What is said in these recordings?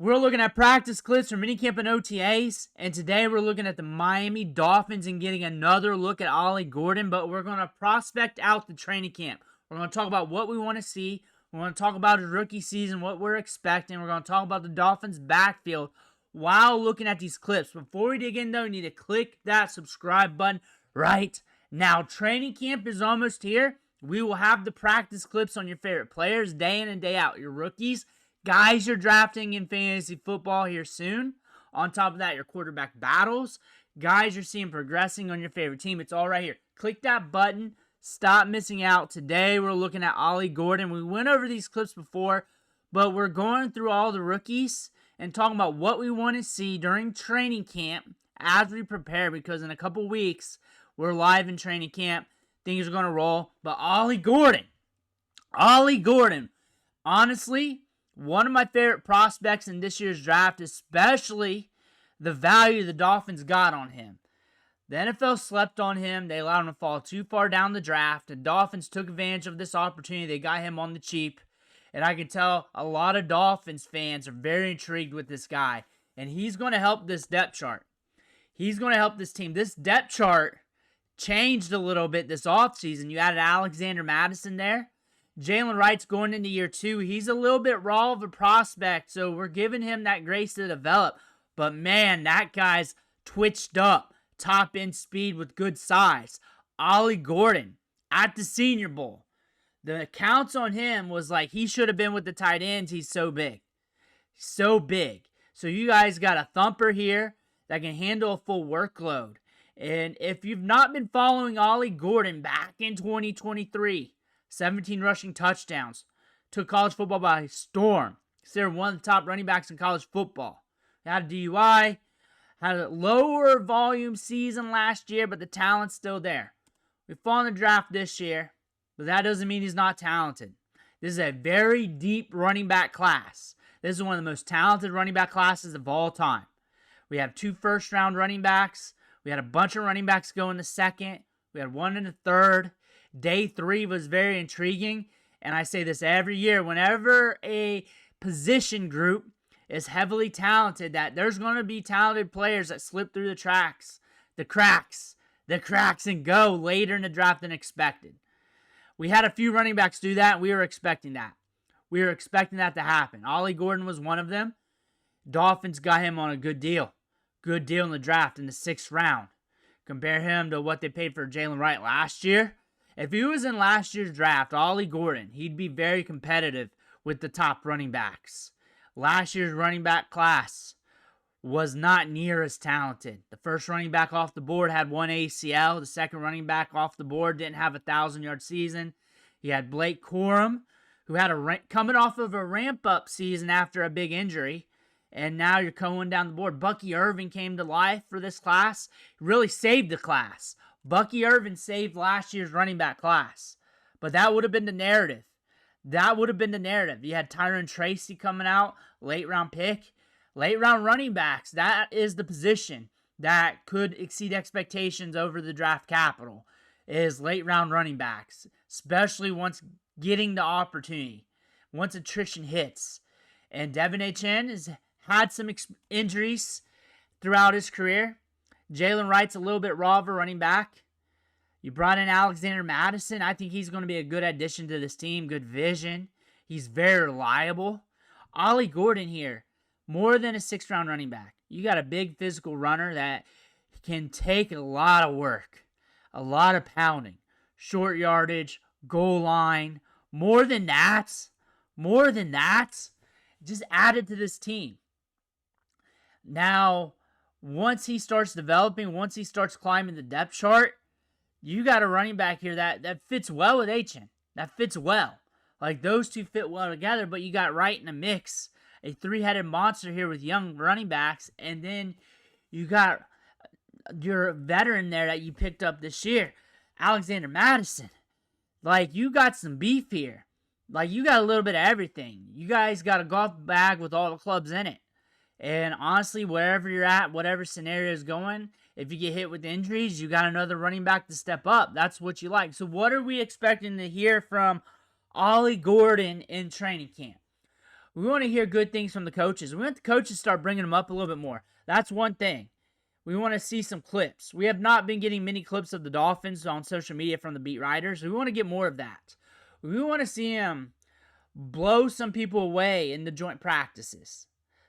We're looking at practice clips from Minicamp and OTAs, and today we're looking at the Miami Dolphins and getting another look at Ollie Gordon, but we're going to prospect out the training camp. We're going to talk about what we want to see. We're going to talk about his rookie season, what we're expecting. We're going to talk about the Dolphins' backfield while looking at these clips. Before we dig in, though, you need to click that subscribe button right now. Training camp is almost here. We will have the practice clips on your favorite players day in and day out. Your rookies, guys you're drafting in fantasy football here soon. On top of that, your quarterback battles, guys you're seeing progressing on your favorite team. It's all right here. Click that button. Stop missing out. Today we're looking at Ollie Gordon. We went over these clips before, but we're going through all the rookies and talking about what we want to see during training camp as we prepare, because in a couple weeks we're live in training camp. Things are going to roll. But Ollie Gordon, honestly, one of my favorite prospects in this year's draft, especially the value the Dolphins got on him. The NFL slept on him. They allowed him to fall too far down the draft. The Dolphins took advantage of this opportunity. They got him on the cheap. And I can tell a lot of Dolphins fans are very intrigued with this guy. And he's going to help this depth chart. He's going to help this team. This depth chart changed a little bit this offseason. You added Alexander Mattison there. Jalen Wright's going into year 2. He's a little bit raw of a prospect, so we're giving him that grace to develop. But man, that guy's twitched up. Top end speed with good size. Ollie Gordon at the Senior Bowl. The counts on him was like he should have been with the tight ends. He's so big. So big. So you guys got a thumper here that can handle a full workload. And if you've not been following Ollie Gordon back in 2023, 17 rushing touchdowns, took college football by storm. Considered one of the top running backs in college football. Had a DUI, had a lower volume season last year, but the talent's still there. We fall in the draft this year, but that doesn't mean he's not talented. This is a very deep running back class. This is one of the most talented running back classes of all time. We have 2 first-round running backs. We had a bunch of running backs go in the second. We had 1 in the third. Day 3 was very intriguing. And I say this every year. Whenever a position group is heavily talented, that there's going to be talented players that slip through the cracks, and go later in the draft than expected. We had a few running backs do that, and we were expecting that. We were expecting that to happen. Ollie Gordon was one of them. Dolphins got him on a good deal. Good deal in the draft in the 6th round. Compare him to what they paid for Jalen Wright last year. If he was in last year's draft, Ollie Gordon, he'd be very competitive with the top running backs. Last year's running back class was not near as talented. The first running back off the board had 1 ACL. The second running back off the board didn't have a 1,000-yard season. He had Blake Corum, who had coming off of a ramp-up season after a big injury. And now you're going down the board. Bucky Irving came to life for this class. Really saved the class. Bucky Irving saved last year's running back class. But that would have been the narrative. You had Tyron Tracy coming out, late round pick. Late round running backs, that is the position that could exceed expectations over the draft capital, is late round running backs. Especially once getting the opportunity. Once attrition hits. And Devin A. Chen has had some injuries throughout his career. Jalen Wright's a little bit raw of a running back. You brought in Alexander Mattison. I think he's going to be a good addition to this team. Good vision. He's very reliable. Ollie Gordon here, more than a 6th-round running back. You got a big physical runner that can take a lot of work, a lot of pounding, short yardage, goal line. More than that, just added to this team. Now, once he starts developing, once he starts climbing the depth chart, you got a running back here that fits well with Achan. That fits well. Like, those two fit well together, but you got Wright in a mix. A 3-headed monster here with young running backs. And then you got your veteran there that you picked up this year, Alexander Mattison. Like, you got some beef here. Like, you got a little bit of everything. You guys got a golf bag with all the clubs in it. And honestly, wherever you're at, whatever scenario is going, if you get hit with injuries, you got another running back to step up. That's what you like. So what are we expecting to hear from Ollie Gordon in training camp? We want to hear good things from the coaches. We want the coaches to start bringing them up a little bit more. That's one thing. We want to see some clips. We have not been getting many clips of the Dolphins on social media from the beat writers. We want to get more of that. We want to see them blow some people away in the joint practices.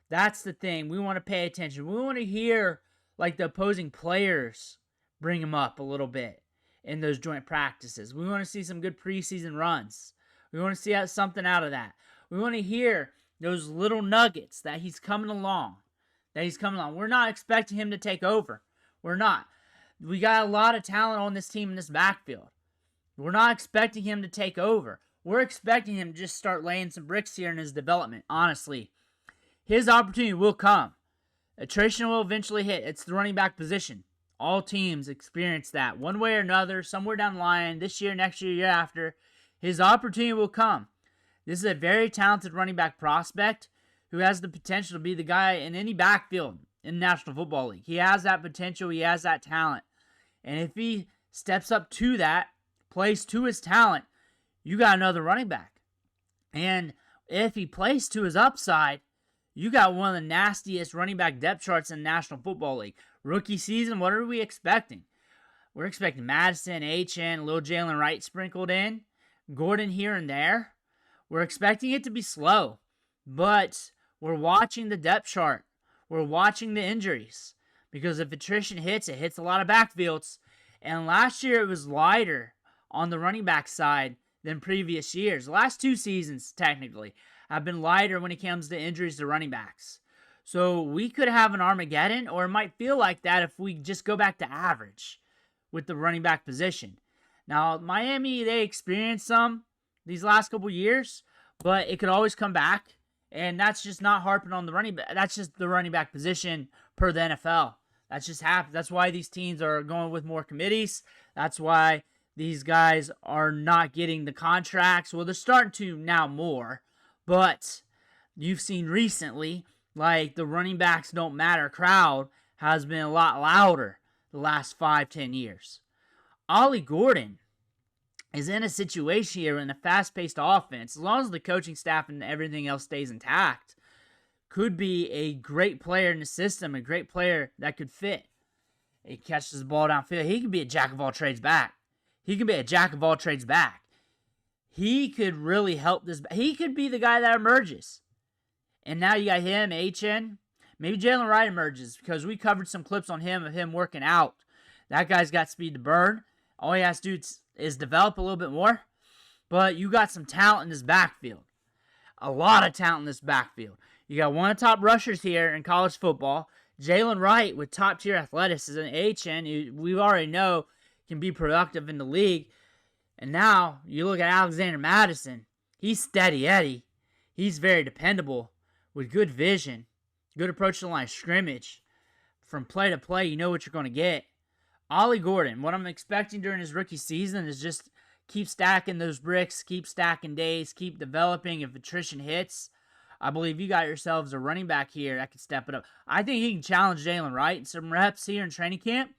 That's the thing. We want to pay attention. We want to hear like the opposing players bring them up a little bit in those joint practices. We want to see some good preseason runs. We want to see something out of that. We want to hear those little nuggets that he's coming along. We're not expecting him to take over. We're not. We got a lot of talent on this team in this backfield. We're not expecting him to take over. We're expecting him to just start laying some bricks here in his development, honestly. His opportunity will come. Attrition will eventually hit. It's the running back position. All teams experience that one way or another, somewhere down the line, this year, next year, year after. His opportunity will come. This is a very talented running back prospect who has the potential to be the guy in any backfield in the National Football League. He has that potential. He has that talent. And if he steps up to that, plays to his talent, you got another running back. And if he plays to his upside, you got one of the nastiest running back depth charts in the National Football League. Rookie season, what are we expecting? We're expecting Madison, HN, little Jalen Wright sprinkled in, Gordon here and there. We're expecting it to be slow, but we're watching the depth chart. We're watching the injuries, because if attrition hits, it hits a lot of backfields. And last year it was lighter on the running back side than previous years. The last 2 seasons, technically, have been lighter when it comes to injuries to running backs. So we could have an Armageddon, or it might feel like that if we just go back to average with the running back position. Now, Miami, they experienced some these last couple years, but it could always come back. And that's just not harping on the running back. That's just the running back position per the NFL. That's just happens. That's why these teams are going with more committees. That's why these guys are not getting the contracts. Well, they're starting to now more. But you've seen recently, like the running backs don't matter crowd has been a lot louder the last 5-10 years. Ollie Gordon is in a situation here in a fast-paced offense, as long as the coaching staff and everything else stays intact, could be a great player in the system, a great player that could fit. He catches the ball downfield. He could be a jack-of-all-trades back. He could really help this. He could be the guy that emerges. And now you got him, HN. Maybe Jalen Wright emerges, because we covered some clips on him of him working out. That guy's got speed to burn. All he has to do is develop a little bit more. But you got some talent in this backfield. A lot of talent in this backfield. You got one of the top rushers here in college football. Jalen Wright with top-tier athleticism. HN, who we already know can be productive in the league. And now you look at Alexander Madison. He's steady Eddie. He's very dependable with good vision, good approach to the line of scrimmage. From play to play, you know what you're going to get. Ollie Gordon, what I'm expecting during his rookie season is just keep stacking those bricks, keep stacking days, keep developing. If attrition hits, I believe you got yourselves a running back here that can step it up. I think he can challenge Jalen Wright in some reps here in training camp.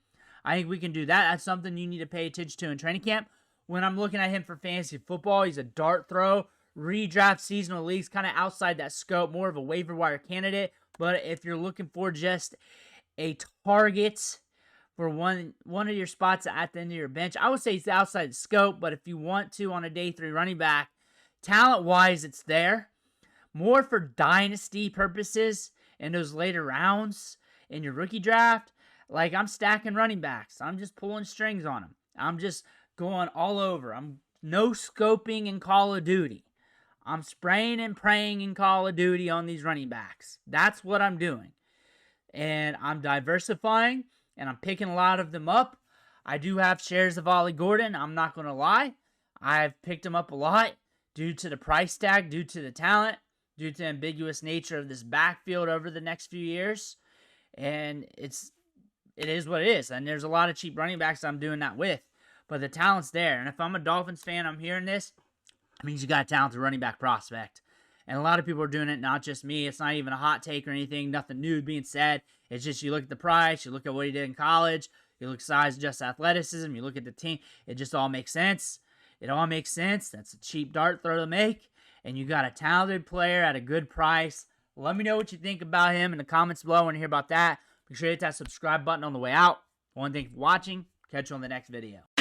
I think we can do that. That's something you need to pay attention to in training camp. When I'm looking at him for fantasy football, he's a dart throw, redraft seasonal leagues, kind of outside that scope, more of a waiver wire candidate. But if you're looking for just a target for one of your spots at the end of your bench, I would say it's outside the scope. But if you want to on a day 3 running back, talent-wise, it's there. More for dynasty purposes in those later rounds in your rookie draft. Like, I'm stacking running backs. I'm just pulling strings on them. I'm just going all over. I'm no scoping in Call of Duty. I'm spraying and praying in Call of Duty on these running backs. That's what I'm doing. And I'm diversifying, and I'm picking a lot of them up. I do have shares of Ollie Gordon. I'm not going to lie. I've picked him up a lot due to the price tag, due to the talent, due to the ambiguous nature of this backfield over the next few years. And it is what it is. And there's a lot of cheap running backs I'm doing that with. But the talent's there. And if I'm a Dolphins fan, I'm hearing this, it means you got a talented running back prospect. And a lot of people are doing it, not just me. It's not even a hot take or anything. Nothing new being said. It's just you look at the price, you look at what he did in college, you look at size, just athleticism, you look at the team. It just all makes sense. It all makes sense. That's a cheap dart throw to make. and you got a talented player at a good price. Let me know what you think about him in the comments below. I want to hear about that. Make sure you hit that subscribe button on the way out. I want to thank you for watching. Catch you on the next video.